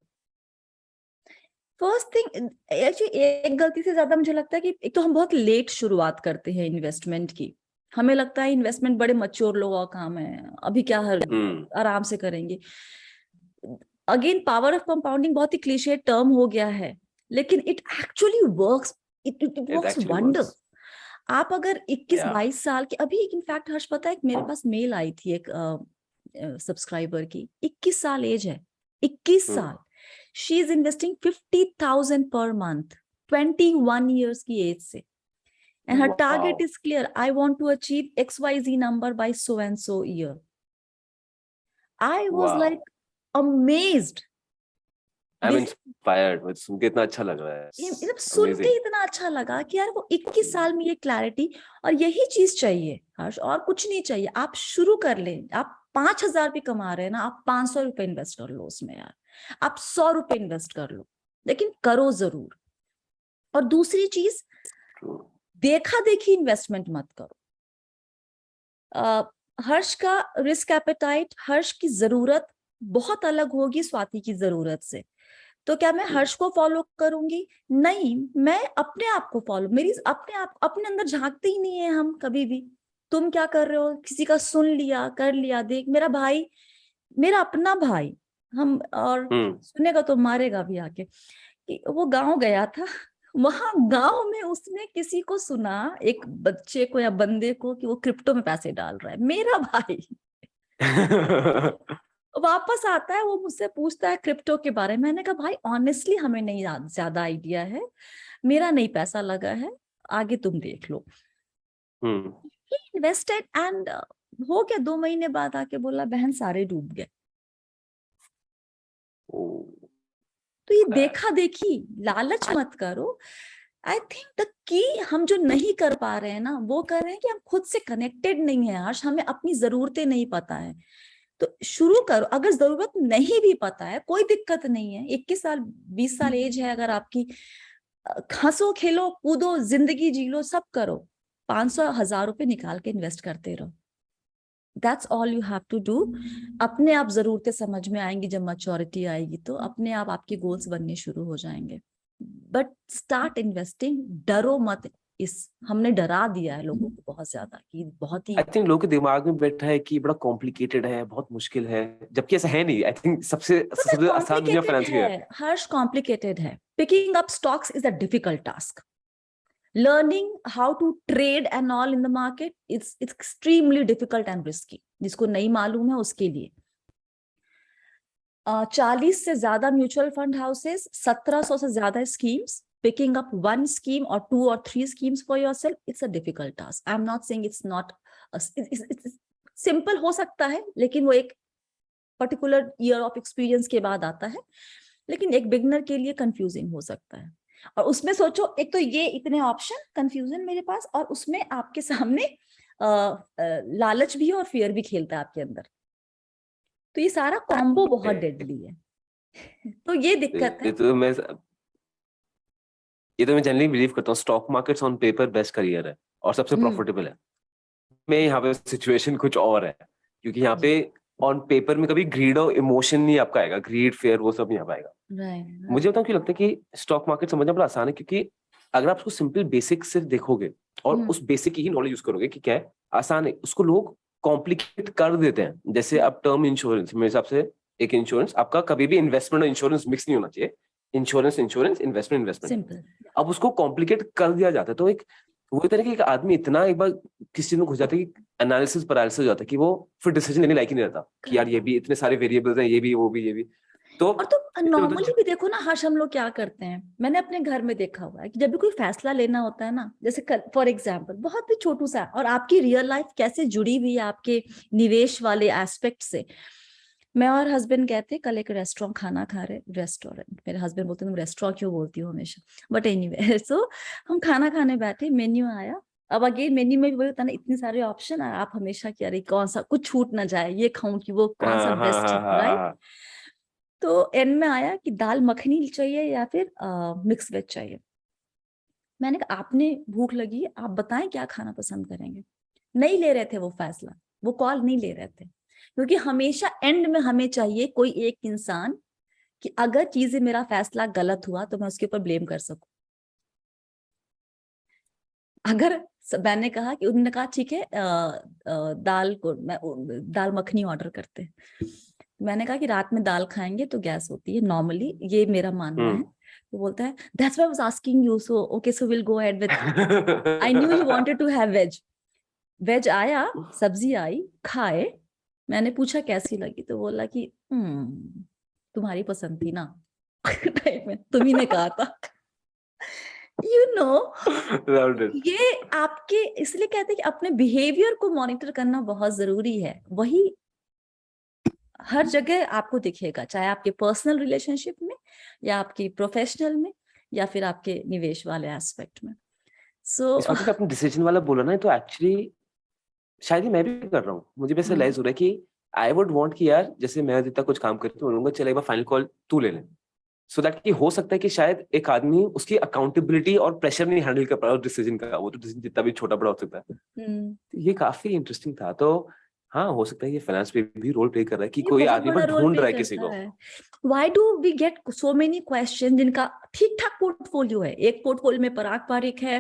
First thing, actually एक गलती से ज्यादा मुझे लगता है कि एक तो हम बहुत लेट शुरुआत करते हैं इन्वेस्टमेंट की। हमें लगता है इन्वेस्टमेंट बड़े मैच्योर लोगों का काम है, अभी क्या हर आराम से करेंगे। अगेन, पावर ऑफ कंपाउंडिंग बहुत ही क्लीशे टर्म हो गया है, लेकिन it actually works, it works wonder. आप अगर 21-22 साल के, अभी इनफैक्ट हर्ष पता है, मेरे पास मेल आई थी एक सब्सक्राइबर की, 21 साल एज है, 21 साल, she is investing 50,000 per month, 21 years की एज से, and her target is clear, I want to achieve XYZ number by so and so year. I was like amazed. I'm inspired, मुझे सुन के इतना अच्छा लग रहा है, मतलब सुन के इतना अच्छा लगा कि यार वो 21 साल में ये क्लैरिटी, और यही चीज चाहिए हर्ष, और कुछ नहीं चाहिए। आप शुरू कर लें, आप 5,000 भी कमा रहे हैं ना, आप 500 रुपए इन्वेस्ट कर लो उसमें यार, आप 100 रुपए इन्वेस्ट कर लो, लेकिन करो जरूर। और दूसरी चीज, देखा देखी इन्वेस्टमेंट मत करो। हर्ष का रिस्क एपेटाइट, हर्ष की जरूरत बहुत अलग होगी स्वाति की जरूरत से। तो क्या मैं हर्ष को फॉलो करूंगी? नहीं, मैं अपने आप को फॉलो, मेरी अपने आप, अपने अंदर झांकते ही नहीं है हम कभी भी। तुम क्या कर रहे हो, किसी का सुन लिया, कर लिया, देख मेरा भाई, मेरा अपना भाई, हम, और सुनेगा तो मारेगा भी आके, कि वो गांव गया था, वहां गांव में उसने किसी को सुना, एक बच्चे को या बंदे को, कि वो क्रिप्टो में पैसे डाल रहा है, मेरा भाई। वापस आता है, वो मुझसे पूछता है क्रिप्टो के बारे में। मैंने कहा भाई ऑनेस्टली हमें नहीं ज्यादा आइडिया है, मेरा नहीं पैसा लगा है, आगे तुम देख लो। इन्वेस्टेड एंड हो गया, 2 महीने बाद आके बोला बहन सारे डूब गए। तो ये देखा देखी, लालच मत करो। आई थिंक द की, हम जो नहीं कर पा रहे हैं ना, वो कर रहे हैं कि हम खुद से कनेक्टेड नहीं है हर्ष, हमें अपनी जरूरतें नहीं पता है। तो शुरू करो, अगर जरूरत नहीं भी पता है कोई दिक्कत नहीं है, 21 साल 20 साल एज है अगर आपकी, हंसो खेलो कूदो, जिंदगी जी लो, सब करो, 500-1000 रुपए निकाल के इन्वेस्ट करते रहो। That's all you have to do. अपने आप जरूरतें समझ में आएंगी, जब मैच्योरिटी आएगी तो अपने आप आपके गोल्स बनने शुरू हो जाएंगे। बट स्टार्ट इन्वेस्टिंग, डरो मत हमने डरा दिया है लोगों को बहुत ज्यादा कि बहुत ही आई थिंक लोगों के दिमाग में बैठा है कि बड़ा कॉम्प्लिकेटेड है, बहुत मुश्किल है, जबकि ऐसा है नहीं। आई थिंक सबसे सबसे आसान दुनिया फाइनेंस की है। हर्ष, कॉम्प्लिकेटेड है। Picking up stocks is a difficult task. Learning how to trade and all in the market, it's extremely difficult and risky. जिसको नहीं मालूम है उसके लिए 40 से ज्यादा म्यूचुअल फंड हाउसेस, 1700 से ज्यादा schemes, picking up one scheme or 2 or 3 schemes for yourself, it's a difficult task. I'm not saying it's not it's simple हो सकता है, लेकिन वो एक पर्टिकुलर ईयर ऑफ एक्सपीरियंस के बाद आता है, लेकिन एक बिगनर के लिए कंफ्यूजिंग हो सकता है। और उसमें सोचो, एक तो ये इतने ऑप्शन, कंफ्यूजन मेरे पास, और उसमें आपके सामने लालच भी है और फियर भी खेलता है आपके अंदर, तो ये सारा कॉम्बो बहुत डेडली है। तो ये दिक्कत है। ये तो मैं जनरली बिलीव करता हूँ, stock markets on paper best career है और सबसे प्रॉफिटेबल है। मैं यहाँ पे सिचुएशन कुछ और है, क्योंकि यहाँ पे ऑन पेपर में कभी ग्रीड और इमोशन नहीं आपका आएगा, ग्रीड फेयर वो सब नहीं आ पाएगा। मुझे बताऊँ क्यों लगता है कि स्टॉक मार्केट समझना बड़ा आसान है, क्योंकि अगर आप उसको सिंपल बेसिक सिर्फ देखोगे और उस बेसिक की ही नॉलेज यूज करोगे कि क्या है आसान है, उसको लोग कॉम्प्लिकेट कर देते हैं। जैसे अब टर्म इंश्योरेंस, मेरे हिसाब से एक इंश्योरेंस आपका कभी भी इन्वेस्टमेंट और इंश्योरेंस मिक्स नहीं होना चाहिए। Insurance insurance, investment investment. अब उसको कॉम्प्लिकेट कर दिया जाता है, तो एक वो तरह की एक आदमी इतना एक बार किसी चीज में घुस जाता है कि एनालिसिस पैरालिसिस हो जाता है कि वो फिर डिसीजन लेने लायक ही नहीं रहता कि यार ये भी इतने सारे वेरिएबल्स हैं, ये भी वो भी ये भी। तो और तो नॉर्मली भी देखो ना हर्ष, हम लोग क्या करते हैं, मैंने अपने घर में देखा हुआ है कि जब भी कोई फैसला लेना होता है ना, जैसे फॉर एग्जांपल बहुत ही छोटू सा, और आपकी रियल लाइफ कैसे जुड़ी हुई है आपके निवेश वाले एस्पेक्ट से। मैं और हस्बैंड गए थे कल एक रेस्टोरेंट खाना खा रहे, रेस्टोरेंट, मेरे हस्बैंड बोलते तुम रेस्टोरेंट क्यों बोलती हो हमेशा, बट एनीवे सो हम खाना खाने बैठे, मेन्यू आया। अब अगेन मेन्यू में भी वही होता है ना, इतने सारे ऑप्शन, आप हमेशा क्या रही कौन सा कुछ छूट ना जाए, ये खाऊं कि वो, कौन सा बेस्ट है, राइट। तो एंड में आया कि दाल मखनी चाहिए या फिर मिक्स वेज चाहिए। मैंने कहा आपने भूख लगी है, आप बताएं क्या खाना पसंद करेंगे। नहीं ले रहे थे वो फैसला, वो कॉल नहीं ले रहे थे, क्योंकि हमेशा एंड में हमें चाहिए कोई एक इंसान कि अगर चीजें मेरा फैसला गलत हुआ तो मैं उसके ऊपर ब्लेम कर सकूं। अगर मैंने कहा कि उन्होंने कहा ठीक है दाल मखनी ऑर्डर करते हैं, मैंने कहा कि रात में दाल खाएंगे तो गैस होती है नॉर्मली, ये मेरा मानना है। तो बोलता है that's why I was asking you, so okay so will go ahead with, I knew you wanted to have veg. Veg आया, सब्जी आई, खाए, मैंने पूछा कैसी लगी, तो बोला कि तुम्हारी पसंद थी ना टाइप में, तुम्ही ने कहा था। यू नो ये आपके, इसलिए कहते हैं कि अपने बिहेवियर को मॉनिटर करना बहुत जरूरी है। वही हर जगह आपको दिखेगा, चाहे आपके पर्सनल रिलेशनशिप में या आपकी प्रोफेशनल में या फिर आपके निवेश वाले एस्पेक्ट में। सो अपने डिसीजन वाला बोला ना, तो एक्चुअली शायद ही मैं भी कर रहा हूँ, मुझे वैसे रियलाइज हो रहा है कि आई वुड वांट कि यार जैसे मैं जितना कुछ काम करती हूँ, चले एक बार फाइनल कॉल तू ले ले, सो दैट कि हो सकता है कि शायद एक आदमी उसकी अकाउंटेबिलिटी और प्रेशर नहीं हैंडल कर पा रहा डिसीजन का, वो तो डिसीजन जितना भी छोटा बड़ा हो सकता है। ये काफी इंटरेस्टिंग था। तो हाँ, हो सकता है ये फाइनेंस पे भी रोल प्ले कर रहा है कि कोई आदमी पर ढूंढ रहा है किसी को। Why do we get so many questions जिनका ठीक ठाक पोर्टफोलियो है? एक पोर्टफोलियो में पराग पारिक है,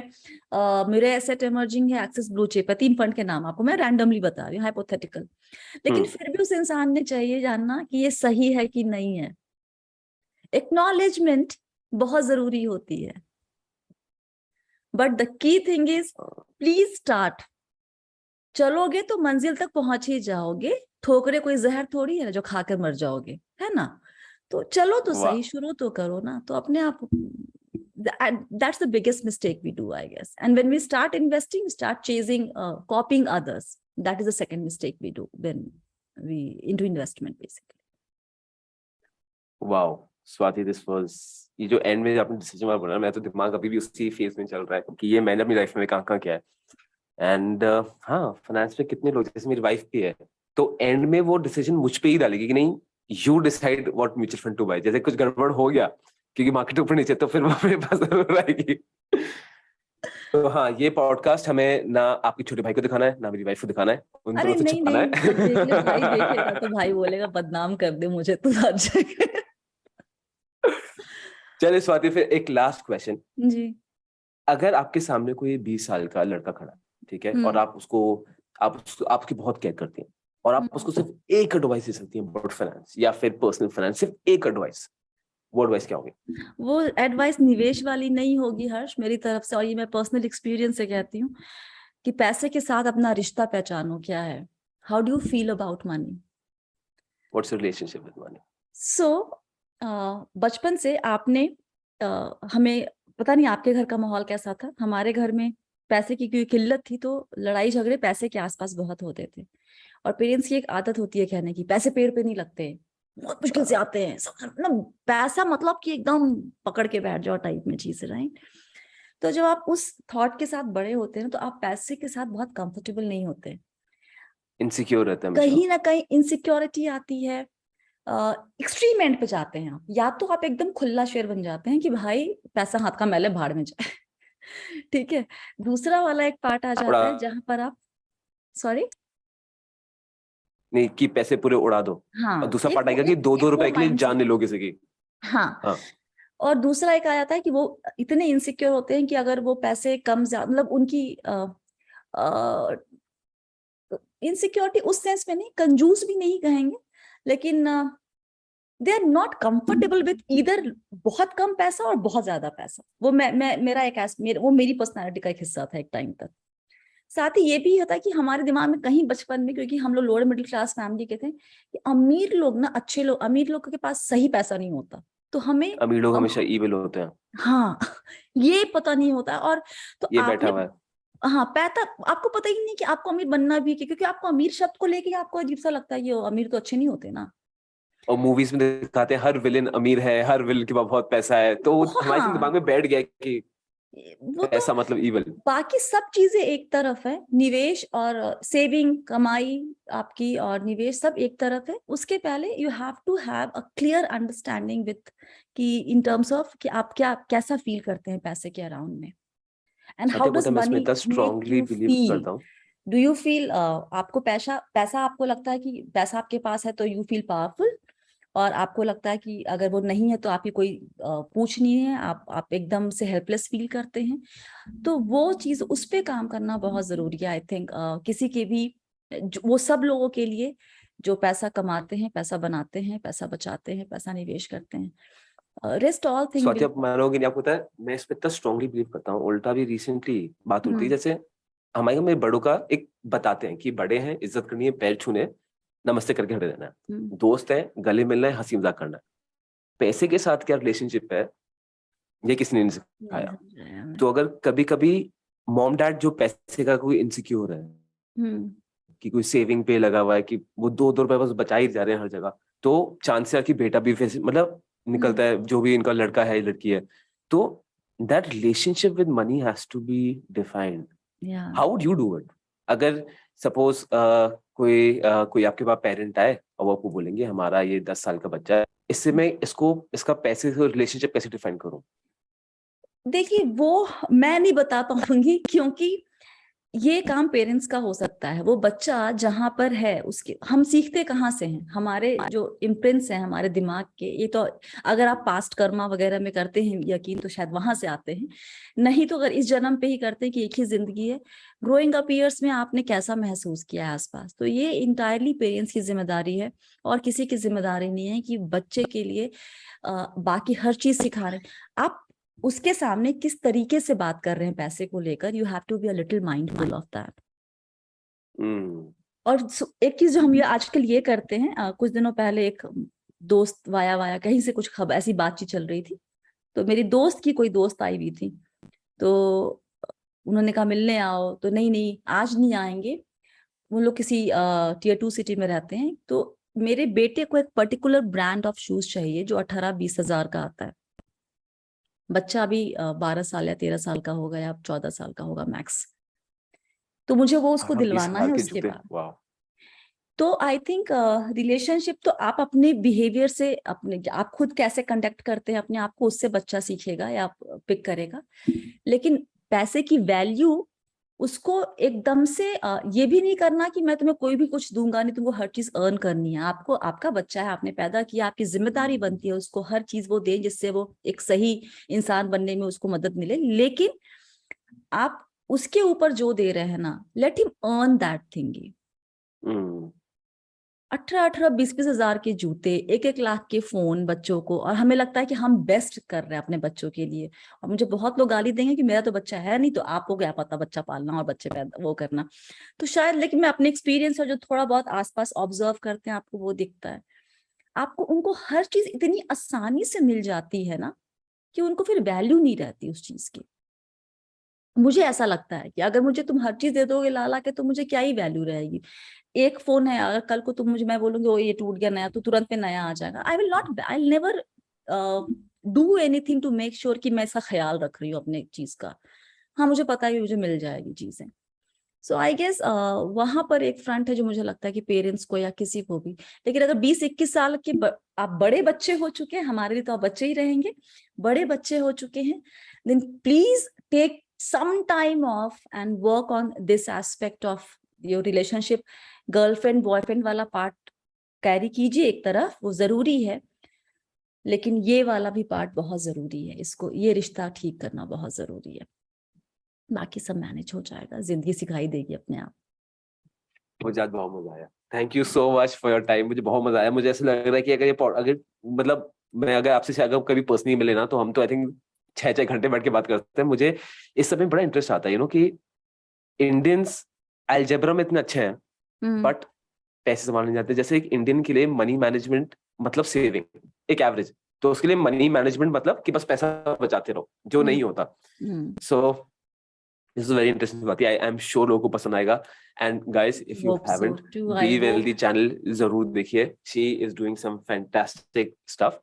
मेरे एसेट इमर्जिंग है, एक्सिस ब्लू चिप है, 3 फंड के नाम आपको मैं रैंडमली बता रही हूँ, हाइपोथेटिकल, लेकिन फिर भी उस इंसान ने चाहिए जानना कि ये सही है कि नहीं है। एक्नॉलेजमेंट बहुत जरूरी होती है, but the key thing is please start. चलोगे तो मंजिल तक पहुंच ही जाओगे, ठोकरे कोई जहर थोड़ी है जो खाकर मर जाओगे, है ना। तो चलो तो सही, शुरू तो करो ना। तो अपने आप, that's the biggest mistake we do, I guess. And when we start investing, start chasing, copying others. That is the second mistake we do when we into investment, basically. Wow, Swati, this was, ये जो and में आपने decision वाला बोला, मैं तो दिमाग अभी भी उसी फेज में चल रहा है कि ये मैंने अपनी लाइफ में कहाँ किया है। एंड हाँ, फाइनेंस में कितने लोग, जैसे मेरी वाइफ भी है, तो एंड में वो डिसीजन मुझ पे ही डालेगी कि नहीं you decide what mutual fund to buy. जैसे कुछ गड़बड़ हो गया क्योंकि मार्केट ऊपर नीचे, तो फिर वो मेरे पास रहेगी। तो हाँ, ये पॉडकास्ट हमें ना आपके छोटे भाई को दिखाना है, ना मेरी वाइफ को दिखाना है, उन दोनों से छुपाना है। जब देख ले भाई देखेगा तो भाई बोलेगा बदनाम कर दे मुझे तो चलिए स्वाति, फिर एक लास्ट क्वेश्चन जी। अगर आपके सामने कोई 20 साल का लड़का खड़ा है, ठीक है, और आपकी बहुत केयर करती हैं और आप उसको सिर्फ एक एडवाइस दे सकती हैं अबाउट फाइनेंस या फिर पर्सनल फाइनेंस, सिर्फ एक एडवाइस, वो एडवाइस क्या होगी? वो एडवाइस निवेश वाली नहीं होगी हर्ष मेरी तरफ से, और ये मैं पर्सनल एक्सपीरियंस से कहती हूँ कि पैसे के साथ अपना रिश्ता पहचानो क्या है। How do you feel about money? What's your relationship with money? So बचपन से आपने हमें पता नहीं आपके घर का माहौल कैसा था, हमारे घर में पैसे की क्योंकि किल्लत थी तो लड़ाई झगड़े पैसे के आसपास बहुत होते थे। और पेरेंट्स की एक आदत होती है कहने की पैसे पेड़ पे नहीं लगते, बहुत मुश्किल से आते हैं, मतलब पैसा मतलब कि एकदम पकड़ के बैठ जाओ टाइप में चीज, राइट? तो जब आप उस थॉट के साथ बड़े होते हैं तो आप पैसे के साथ बहुत कंफर्टेबल नहीं होते, इनसिक्योर रहता है कहीं हमेशा। ना कहीं इनसिक्योरिटी आती है। एक्सट्रीम एंड पे जाते हैं आप, या तो आप एकदम खुला शेर बन जाते हैं कि भाई पैसा हाथ का मैले भाड़ में जाए ठीक है। दूसरा वाला एक पार्ट आ उड़ा जाता है जहां पर आप, सॉरी, नहीं कि पैसे पूरे उड़ा दो, और हाँ दूसरा एक पार्ट आएगा कि एक, दो एक दो वो रुपए के लिए जान माइंडसेट, ले लो किसी की। हाँ। हाँ। और दूसरा एक आ जाता है कि वो इतने इनसिक्योर होते हैं कि अगर वो पैसे कम ज्यादा मतलब उनकी इनसिक्योरिटी उस सेंस में नहीं, कंजूस भी नहीं कहेंगे, लेकिन they are not comfortable with either बहुत कम पैसा और बहुत ज्यादा पैसा। वो मैं मेरा एक वो मेरी पर्सनालिटी का एक हिस्सा था एक टाइम तक। साथ ही ये भी होता है कि हमारे दिमाग में कहीं बचपन में, क्योंकि हम लोग लोअर मिडिल क्लास फैमिली के थे, कि अमीर लोग ना, अच्छे लोग, अमीर लोग के पास सही पैसा नहीं होता, तो हमें अमीर लोग हमेशा ईविल होते हैं, हाँ ये पता नहीं होता। और तो ये बैठा आपने, हुआ है। हाँ पैसा आपको पता ही नहीं कि आपको अमीर बनना भी है, क्योंकि आपको अमीर शब्द को लेके आपको अजीब सा लगता है, ये अमीर तो अच्छे नहीं होते ना। और मूवीज में दिखाते हैं हर विलेन अमीर है, हर विलेन के पास बहुत पैसा है, तो वो हमारे हाँ दिमाग में बैठ गया है कि वो तो, पैसा मतलब ईविल। बाकी सब चीजें एक तरफ है, निवेश और सेविंग, कमाई आपकी और निवेश सब एक तरफ है, उसके पहले you have to have a clear understanding with कि इन टर्म्स ऑफ कि आप क्या कैसा फील करते हैं पैसे के अराउंड में, एंड हाउ सत्य डज पता है, मैं इसमें मनी इतना make strongly you believe feel? करता हूँ। डू यू फील आपको पैसा पैसा आपको लगता है कि पैसा आपके पास है तो यू फील पावरफुल, और आपको लगता है कि अगर वो नहीं है तो आपकी कोई पूछ नहीं है, आप एकदम से हेल्पलेस फील करते हैं? तो वो चीज उस पे काम करना बहुत जरूरी है आई थिंक, किसी के भी, वो सब लोगों के लिए जो पैसा कमाते हैं, पैसा बनाते हैं, पैसा बचाते हैं, पैसा निवेश करते हैं, rest all thing Swati will. आप मानोगे नहीं, आपको पता है मैं इस पे इतना स्ट्रांगली बिलीव करता हूँ, उल्टा भी रिसेंटली बात होती है, जैसे हमारे घर में बड़ों का एक बताते हैं कि बड़े हैं, इज्जत करनी है, पैर छूने, नमस्ते करके हटे रहना है, दोस्त है, गले मिलना है, हंसी मजाक करना है। पैसे के साथ क्या रिलेशनशिप है, ये किसी ने नहीं सिखाया। तो अगर कभी कभी मॉम डैड जो पैसे का कोई इनसिक्योर है कि कोई सेविंग पे लगा हुआ है, कि वो दो दो रुपए बस बचा ही जा रहे हैं हर जगह, तो चांस है कि बेटा भी वैसे मतलब निकलता है, जो भी इनका लड़का है लड़की है, तो that relationship with money has to be defined. How would you do it? अगर सपोज कोई आपके पास पेरेंट आए और वो आपको बोलेंगे हमारा ये 10 साल का बच्चा है, इससे मैं इसका पैसे से रिलेशनशिप कैसे डिफाइन करूं? देखिए वो मैं नहीं बता पाऊंगी, क्योंकि ये काम पेरेंट्स का हो सकता है। वो बच्चा जहां पर है उसके, हम सीखते कहाँ से हैं, हमारे जो इम्प्रिंट्स हैं हमारे दिमाग के, ये तो अगर आप पास्ट कर्मा वगैरह में करते हैं यकीन तो शायद वहां से आते हैं, नहीं तो अगर इस जन्म पे ही करते हैं कि एक ही जिंदगी है, ग्रोइंग अप ईयर्स में आपने कैसा महसूस किया है आसपास, तो ये इंटायरली पेरेंट्स की जिम्मेदारी है, और किसी की जिम्मेदारी नहीं है कि बच्चे के लिए बाकी हर चीज सिखा रहे हैं। आप उसके सामने किस तरीके से बात कर रहे हैं पैसे को लेकर, you have to be a little mindful of that. और एक चीज जो हम ये आजकल ये करते हैं, कुछ दिनों पहले एक दोस्त वाया वाया कहीं से कुछ खबर, ऐसी बातचीत चल रही थी, तो मेरी दोस्त की कोई दोस्त आई हुई थी, तो उन्होंने कहा मिलने आओ, तो नहीं नहीं आज नहीं आएंगे, वो लोग किसी टियर 2 सिटी में रहते हैं, तो मेरे बेटे को एक पर्टिकुलर ब्रांड ऑफ शूज चाहिए जो 18-20 हजार का आता है। बच्चा अभी 12 साल या 13 साल का होगा या 14 साल का होगा मैक्स, तो मुझे वो उसको 20 दिलवाना हजार है के उसके जूते, बाद। वाह। तो आई थिंक रिलेशनशिप तो आप अपने बिहेवियर से, अपने आप खुद कैसे कंडक्ट करते हैं अपने आप को, उससे बच्चा सीखेगा या पिक करेगा, लेकिन पैसे की वैल्यू उसको एकदम से ये भी नहीं करना कि मैं तुम्हें कोई भी कुछ दूंगा नहीं, तुमको हर चीज अर्न करनी है। आपको, आपका बच्चा है, आपने पैदा किया, आपकी जिम्मेदारी बनती है उसको हर चीज वो दे जिससे वो एक सही इंसान बनने में उसको मदद मिले, लेकिन आप उसके ऊपर जो दे रहे हैं ना, let him earn that thing. 18-18, 20-20 हजार के जूते, 1-1 लाख के फोन बच्चों को, और हमें लगता है कि हम बेस्ट कर रहे हैं अपने बच्चों के लिए। और मुझे बहुत लोग गाली देंगे कि मेरा तो बच्चा है नहीं, तो आपको क्या पता बच्चा पालना और बच्चे पैदा वो करना। तो शायद, लेकिन मैं अपने एक्सपीरियंस और जो थोड़ा बहुत आसपास ऑब्जर्व करते हैं, आपको वो दिखता है। आपको उनको हर चीज इतनी आसानी से मिल जाती है ना, कि उनको फिर वैल्यू नहीं रहती उस चीज की। मुझे ऐसा लगता है कि अगर मुझे तुम हर चीज दे दोगे ला ला के, तो मुझे क्या ही वैल्यू रहेगी। एक फोन है, अगर कल को तुम मुझे, मैं बोलूंगी ओ ये टूट गया नया, तो तुरंत में नया आ जाएगा। I will never do anything to make sure कि मैं इसका ख्याल रख रही हूँ अपने चीज का। हाँ, मुझे पता है कि मुझे मिल जाएगी चीजें। सो आई गेस वहां पर एक फ्रंट है जो मुझे लगता है कि पेरेंट्स को या किसी को भी। लेकिन अगर 20-21 साल के आप बड़े बच्चे हो चुके हैं, हमारे लिए तो आप बच्चे ही रहेंगे, बड़े बच्चे हो चुके हैं, then please take some time off and work on this aspect of your relationship। Girlfriend boyfriend वाला पार्ट कैरी कीजिए एक तरफ, वो जरूरी है, लेकिन ये वाला भी पार्ट बहुत जरूरी है। इसको, ये रिश्ता ठीक करना बहुत जरूरी है। बाकी सब मैनेज हो जाएगा, जिंदगी सिखाई देगी अपने आप। मुझे आज बहुत मजा आया। Thank you so much for your time. मुझे बहुत मजा आया। मुझे ऐसा लग रहा है कि अगर मतलब मैं अगर आपसे अगर कभी पर्सनली मिले ना, तो हम तो आई थिंक 6-6 घंटे बैठ के बात करते हैं। मुझे इस सब में बड़ा इंटरेस्ट आता है, कि इंडियंस अलजेब्रा में इतने अच्छे हैं, बट पैसे संभालने नहीं जाते। जैसे एक इंडियन के लिए मनी मैनेजमेंट मतलब सेविंग, एक एवरेज, तो उसके लिए मनी मैनेजमेंट मतलब कि बस पैसा बचाते रहो, जो नहीं होता। So this is very interesting बात। आई एम श्योर लोगों को पसंद आएगा। And guys, if you Hope so haven't, too, I be hope। Wealthy channel जरूर देखिए। She is doing some fantastic stuff.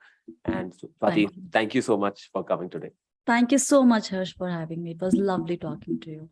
And Swati, Thank you। thank you so much for coming today. Thank you so much, Harsh, for having me. It was lovely talking to you।